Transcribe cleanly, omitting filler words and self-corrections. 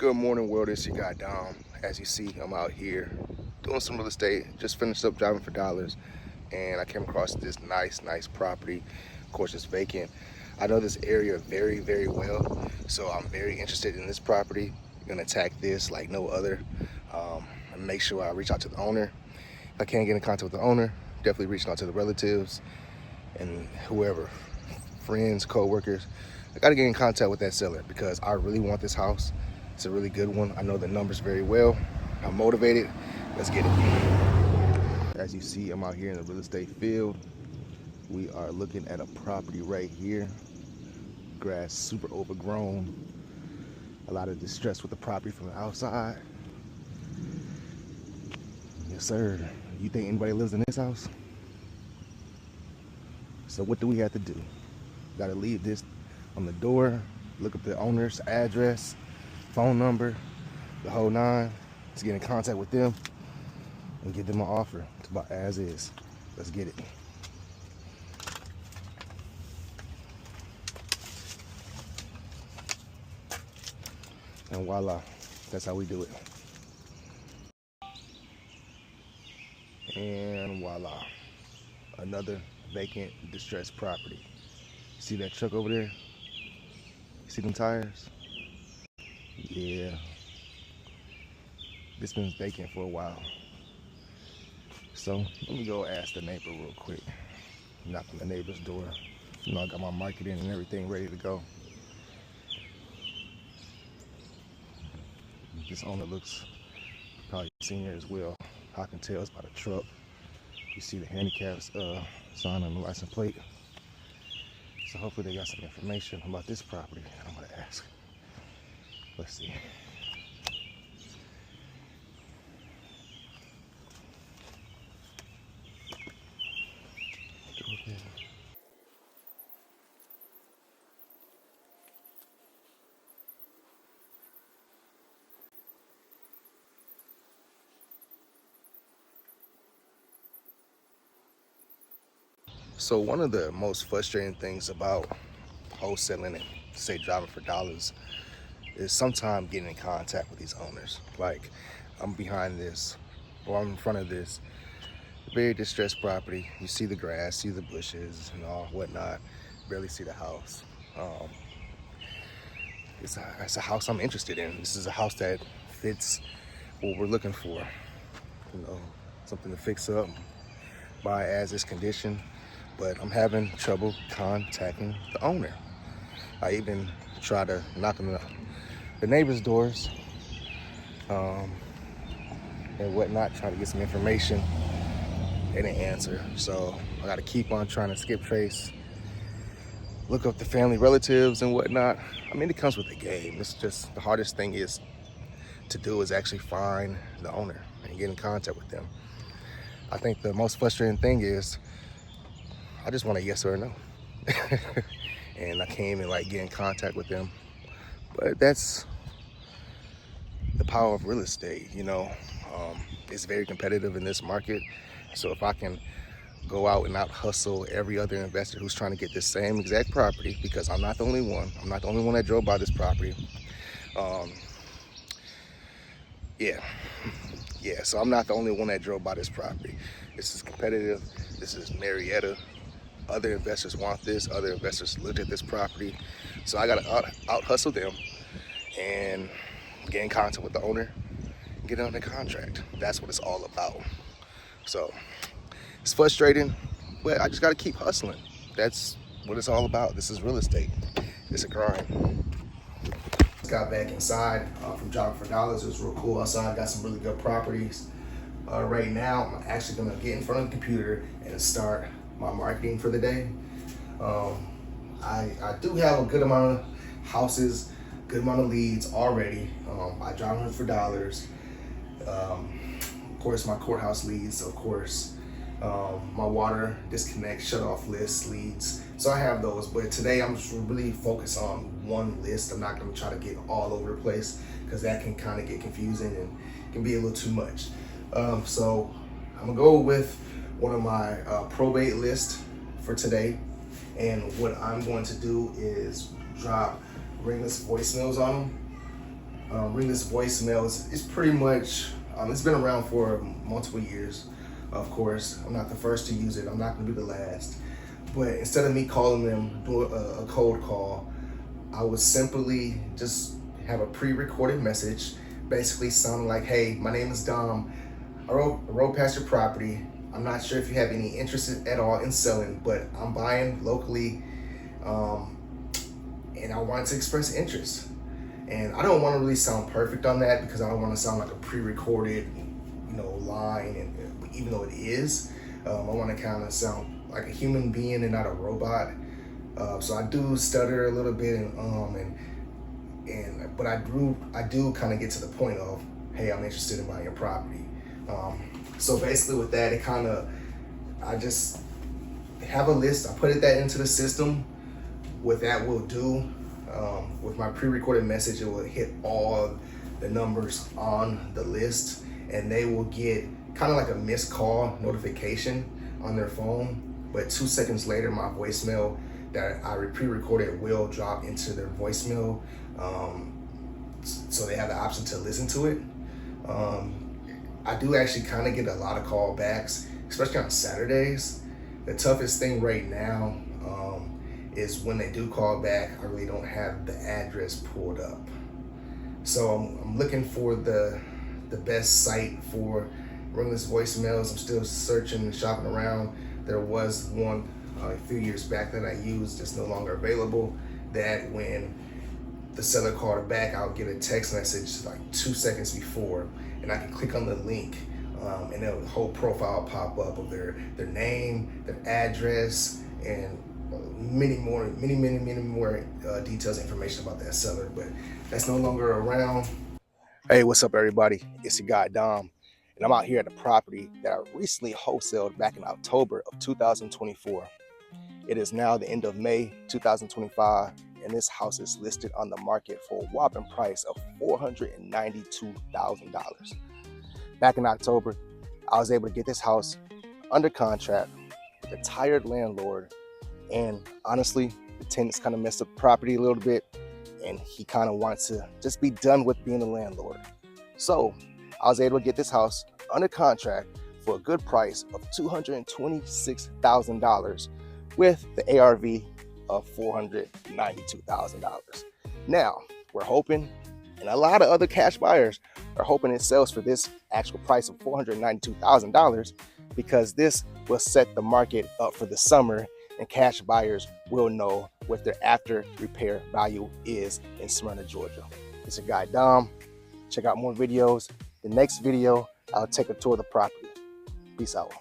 Good morning, world. It's your guy Dom. As you see, I'm out here doing some real estate. Just finished up driving for dollars, and I came across this nice property. Of course, it's vacant. I know this area very, very well, so I'm very interested in this property. I'm gonna attack this like no other, and make sure I reach out to the owner. If I can't get in contact with the owner, definitely reaching out to the relatives and whoever, friends, co-workers. I gotta get in contact with that seller because I really want this house. It's a really good one. I know the numbers very well. I'm motivated. Let's get it. As you see, I'm out here in the real estate field. We are looking at a property right here. Grass super overgrown. A lot of distress with the property from the outside. Yes, sir. You think anybody lives in this house? So what do we have to do? Gotta leave this on the door, look up the owner's address, phone number, the whole nine, to get in contact with them and give them an offer to buy as is. Let's get it. And voila, that's how we do it. And voila, another vacant, distressed property. See that truck over there? See them tires? Yeah. This been vacant for a while. So let me go ask the neighbor real quick. Knock on the neighbor's door. You know, I got my marketing and everything ready to go. This owner looks probably senior as well. I can tell it's by the truck. You see the handicaps sign on the license plate. So hopefully they got some information about this property. I'm gonna ask. Let's see. So one of the most frustrating things about wholesaling and say driving for dollars is sometimes getting in contact with these owners. Like, I'm behind this or I'm in front of this very distressed property. You see the grass, see the bushes and all whatnot, barely see the house. It's a house I'm interested in. This is a house that fits what we're looking for. You know, something to fix up, buy as is condition. But I'm having trouble contacting the owner. I even try to knock on the neighbors' doors and whatnot, try to get some information. They didn't answer, so I got to keep on trying to skip trace, look up the family relatives and whatnot. I mean, it comes with the game. It's just the hardest thing is to do is actually find the owner and get in contact with them. I think the most frustrating thing is I just want a yes or a no. And I can't even like get in contact with them. But that's the power of real estate, you know. It's very competitive in this market. So if I can go out and out hustle every other investor who's trying to get this same exact property, because I'm not the only one. I'm not the only one that drove by this property. So I'm not the only one that drove by this property. This is competitive. This is Marietta. Other investors want this. Other investors looked at this property. So I gotta out hustle them and get in contact with the owner and get it under contract. That's what it's all about. So it's frustrating, but I just gotta keep hustling. That's what it's all about. This is real estate. It's a grind. Just got back inside from driving for dollars. It was real cool outside. Got some really good properties. Right now, I'm actually gonna get in front of the computer and start my marketing for the day. I do have a good amount of houses, good amount of leads already. I drive for dollars. Of course, my courthouse leads, of course. My water disconnect, shut off list leads. So I have those, but today I'm just really focused on one list. I'm not gonna try to get all over the place because that can kind of get confusing and can be a little too much. So I'm gonna go with one of my probate lists for today. And what I'm going to do is drop ringless voicemails on them. Ring This Voicemail is pretty much, it's been around for multiple years. Of course, I'm not the first to use it. I'm not going to be the last. But instead of me calling them, do a cold call, I would simply just have a pre-recorded message, basically sounding like, hey, my name is Dom. I rode past your property. I'm not sure if you have any interest at all in selling, but I'm buying locally, and I wanted to express interest. And I don't want to really sound perfect on that because I don't want to sound like a pre-recorded, line. And even though it is, I want to kind of sound like a human being and not a robot. So I do stutter a little bit, but I do kind of get to the point of, hey, I'm interested in buying your property. So basically with that, I just have a list. I put that into the system. What that will do, with my pre-recorded message, it will hit all the numbers on the list, and they will get kind of like a missed call notification on their phone. But 2 seconds later, my voicemail that I pre-recorded will drop into their voicemail, so they have the option to listen to it. I do actually kind of get a lot of callbacks, especially on Saturdays. The toughest thing right now is when they do call back, I really don't have the address pulled up. So I'm looking for the best site for ringless voicemails. I'm still searching and shopping around. There was one a few years back that I used that's no longer available, that when the seller called back, I'll get a text message like 2 seconds before, and I can click on the link, and the whole profile pop up of their name, their address, and many more details, information about that seller. But that's no longer around. Hey, what's up, everybody? It's your guy Dom, and I'm out here at the property that I recently wholesaled back in October of 2024. It is now the end of May 2025, and this house is listed on the market for a whopping price of $492,000. Back in October, I was able to get this house under contract with a tired landlord, and honestly, the tenants kind of messed up the property a little bit, and he kind of wants to just be done with being a landlord. So I was able to get this house under contract for a good price of $226,000 with the ARV of $492,000. Now, we're hoping, and a lot of other cash buyers are hoping it sells for this actual price of $492,000, because this will set the market up for the summer, and cash buyers will know what their after repair value is in Smyrna, Georgia. It's your guy Dom. Check out more videos. The next video, I'll take a tour of the property. Peace out.